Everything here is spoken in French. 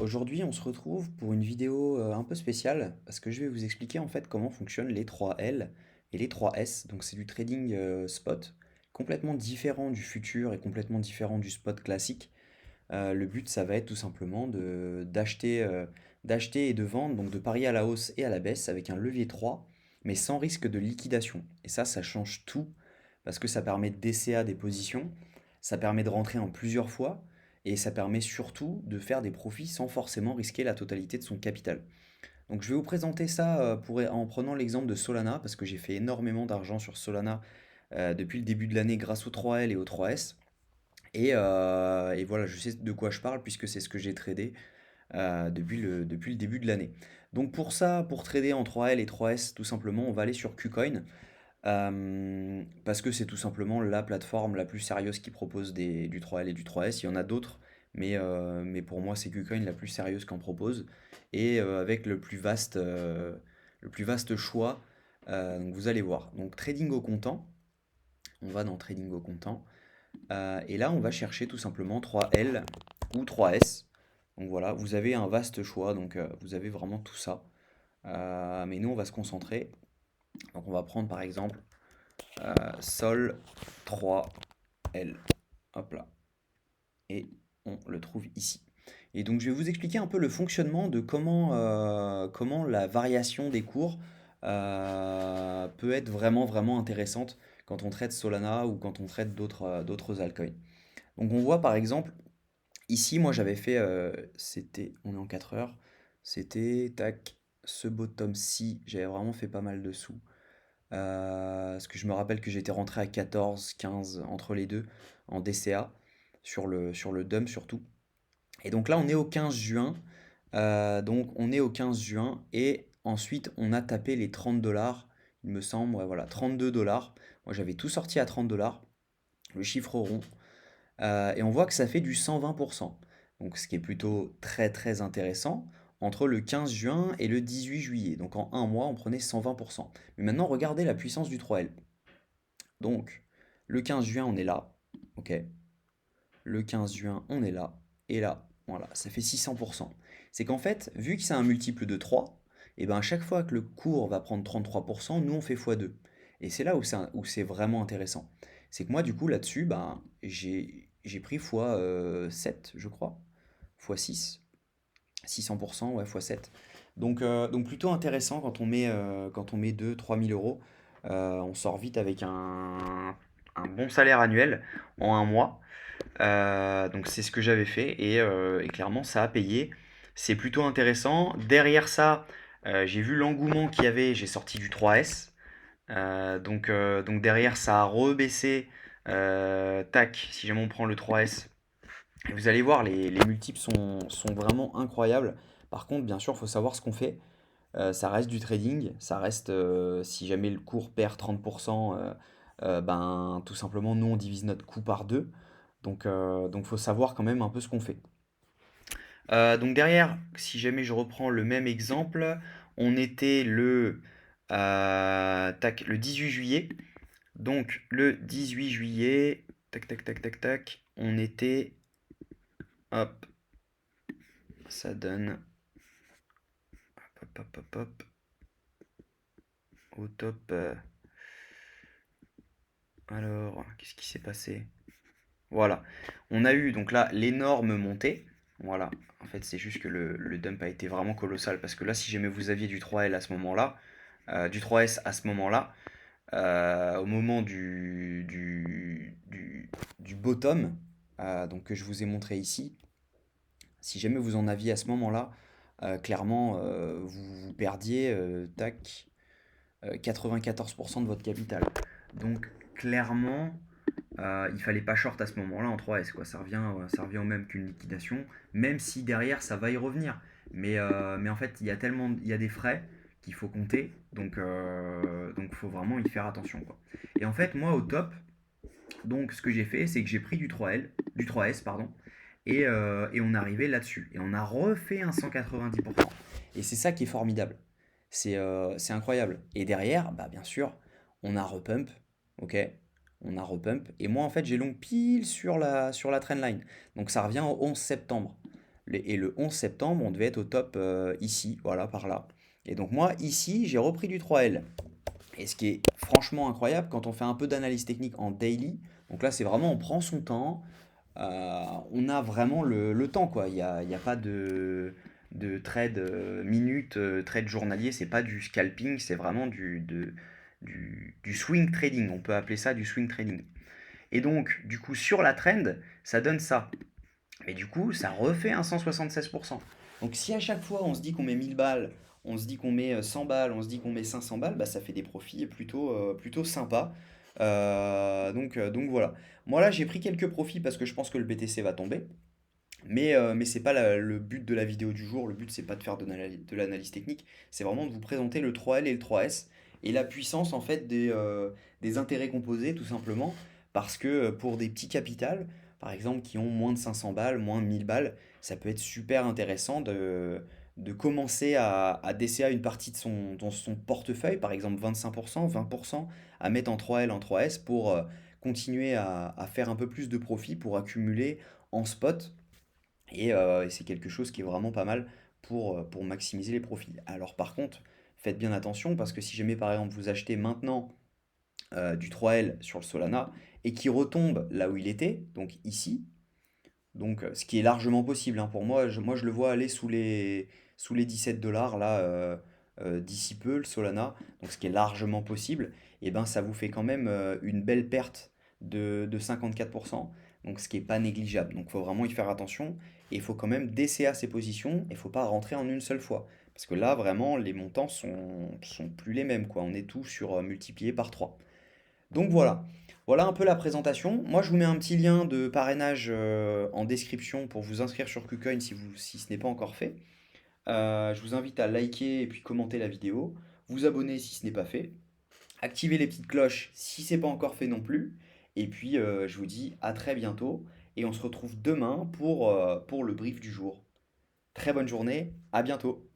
Aujourd'hui, on se retrouve pour une vidéo un peu spéciale parce que je vais vous expliquer en fait comment fonctionnent les 3L et les 3S. Donc c'est du trading spot complètement différent du futur et complètement différent du spot classique. Le but, ça va être tout simplement d'acheter et de vendre, donc de parier à la hausse et à la baisse avec un levier 3, mais sans risque de liquidation. Et ça change tout parce que ça permet de DCA des positions, ça permet de rentrer en plusieurs fois et ça permet surtout de faire des profits sans forcément risquer la totalité de son capital. Donc je vais vous présenter ça en prenant l'exemple de Solana parce que j'ai fait énormément d'argent sur Solana depuis le début de l'année grâce aux 3L et aux 3S. Et voilà, je sais de quoi je parle puisque c'est ce que j'ai tradé depuis le début de l'année. Donc pour ça, pour trader en 3L et 3S, tout simplement, on va aller sur KuCoin parce que c'est tout simplement la plateforme la plus sérieuse qui propose du 3L et du 3S. Il y en a d'autres, mais pour moi, c'est KuCoin la plus sérieuse qu'en propose et avec le plus vaste choix. Donc vous allez voir. Donc trading au comptant, on va dans trading au comptant. Et là, on va chercher tout simplement 3L ou 3S. Donc voilà, vous avez un vaste choix, donc vous avez vraiment tout ça. Mais nous, on va se concentrer. Donc on va prendre par exemple Sol 3L. Hop là. Et on le trouve ici. Et donc je vais vous expliquer un peu le fonctionnement de comment la variation des cours peut être vraiment vraiment intéressante quand on traite Solana ou quand on traite d'autres altcoins. Donc on voit par exemple ici, moi j'avais fait, on est en 4 heures, c'était, tac, ce bottom-ci, j'avais vraiment fait pas mal de sous. Parce que je me rappelle que j'étais rentré à 14, 15, entre les deux, en DCA, sur le dump surtout. Et donc là, on est au 15 juin, et ensuite on a tapé les 30 dollars, il me semble, ouais, voilà, 32 dollars. Moi j'avais tout sorti à 30 dollars, le chiffre rond. Et on voit que ça fait du 120%. Donc ce qui est plutôt très très intéressant entre le 15 juin et le 18 juillet. Donc en un mois, on prenait 120%. Mais maintenant, regardez la puissance du 3L. Donc le 15 juin, on est là. OK. Le 15 juin, on est là. Et là, voilà, ça fait 600%. C'est qu'en fait, vu que c'est un multiple de 3, et ben à chaque fois que le cours va prendre 33%, nous on fait x2. Et c'est là où c'est vraiment intéressant. C'est que moi, du coup, là-dessus, ben, j'ai pris x7, je crois. x6. 600%, ouais, x7. Donc plutôt intéressant quand on met 2 000 à 3 000 euros. On sort vite avec un bon salaire annuel en un mois. Donc c'est ce que j'avais fait et clairement ça a payé. C'est plutôt intéressant. Derrière ça, j'ai vu l'engouement qu'il y avait, j'ai sorti du 3S. Donc derrière ça a rebaissé. Tac, si jamais on prend le 3S, vous allez voir, les multiples sont vraiment incroyables. Par contre, bien sûr, il faut savoir ce qu'on fait. Ça reste du trading, ça reste, si jamais le cours perd 30%, ben, tout simplement, nous, on divise notre coût par deux. Donc faut savoir quand même un peu ce qu'on fait. Donc derrière, si jamais je reprends le même exemple, on était le 18 juillet. Donc le 18 juillet, tac tac tac tac tac, on était, hop, ça donne, hop hop hop hop, au top. Alors, qu'est-ce qui s'est passé? Voilà. On a eu donc là l'énorme montée. Voilà. En fait, c'est juste que le dump a été vraiment colossal. Parce que là, si jamais vous aviez du 3L à ce moment-là, du 3S à ce moment-là, au moment du bottom, donc que je vous ai montré ici, si jamais vous en aviez à ce moment-là, clairement, vous perdiez, tac, 94% de votre capital. Donc, clairement, il fallait pas short à ce moment-là en 3S, quoi. Ça revient au même qu'une liquidation, même si derrière ça va y revenir. Mais en fait, il y a des frais qu'il faut compter, donc faut vraiment y faire attention, quoi. Et en fait, moi au top, donc ce que j'ai fait, c'est que j'ai pris du 3S, pardon, et on est arrivé là-dessus. Et on a refait un 190%. Et c'est ça qui est formidable. C'est incroyable. Et derrière, bah, bien sûr, on a repump, ok? On a repump. Et moi, en fait, j'ai long pile sur la trendline. Donc ça revient au 11 septembre. Et le 11 septembre, on devait être au top ici, voilà, par là. Et donc moi, ici, j'ai repris du 3L. Et ce qui est franchement incroyable, quand on fait un peu d'analyse technique en daily, donc là, c'est vraiment, on prend son temps, on a vraiment le temps, quoi. Il y a pas de trade minute, trade journalier, c'est pas du scalping, c'est vraiment du swing trading. On peut appeler ça du swing trading. Et donc, du coup, sur la trend, ça donne ça. Mais du coup, ça refait un 176%. Donc si à chaque fois on se dit qu'on met 1000 balles, on se dit qu'on met 100 balles, on se dit qu'on met 500 balles, bah, ça fait des profits plutôt sympas. Donc voilà. Moi là j'ai pris quelques profits parce que je pense que le BTC va tomber. Mais c'est pas le but de la vidéo du jour. Le but c'est pas de faire de l'analyse technique. C'est vraiment de vous présenter le 3L et le 3S et la puissance en fait des intérêts composés tout simplement. Parce que pour des petits capitals, par exemple qui ont moins de 500 balles, moins de 1000 balles, ça peut être super intéressant de commencer à DCA une partie dans son portefeuille, par exemple 25%, 20%, à mettre en 3L, en 3S pour continuer à faire un peu plus de profit pour accumuler en spot et c'est quelque chose qui est vraiment pas mal pour maximiser les profits. Alors par contre, faites bien attention parce que si jamais par exemple vous achetez maintenant du 3L sur le Solana et qui retombe là où il était, donc ici, donc ce qui est largement possible, hein, pour moi, moi je le vois aller sous les 17 dollars là d'ici peu le Solana, donc ce qui est largement possible, et ben ça vous fait quand même une belle perte de 54%, donc ce qui est pas négligeable. Donc il faut vraiment y faire attention et il faut quand même DCA ses positions et il faut pas rentrer en une seule fois. Parce que là vraiment les montants sont plus les mêmes quoi. On est tout sur multiplié par 3. Donc voilà, voilà un peu la présentation. Moi, je vous mets un petit lien de parrainage en description pour vous inscrire sur KuCoin si ce n'est pas encore fait. Je vous invite à liker et puis commenter la vidéo, vous abonner si ce n'est pas fait, activer les petites cloches si ce n'est pas encore fait non plus. Et puis, je vous dis à très bientôt et on se retrouve demain pour le brief du jour. Très bonne journée, à bientôt.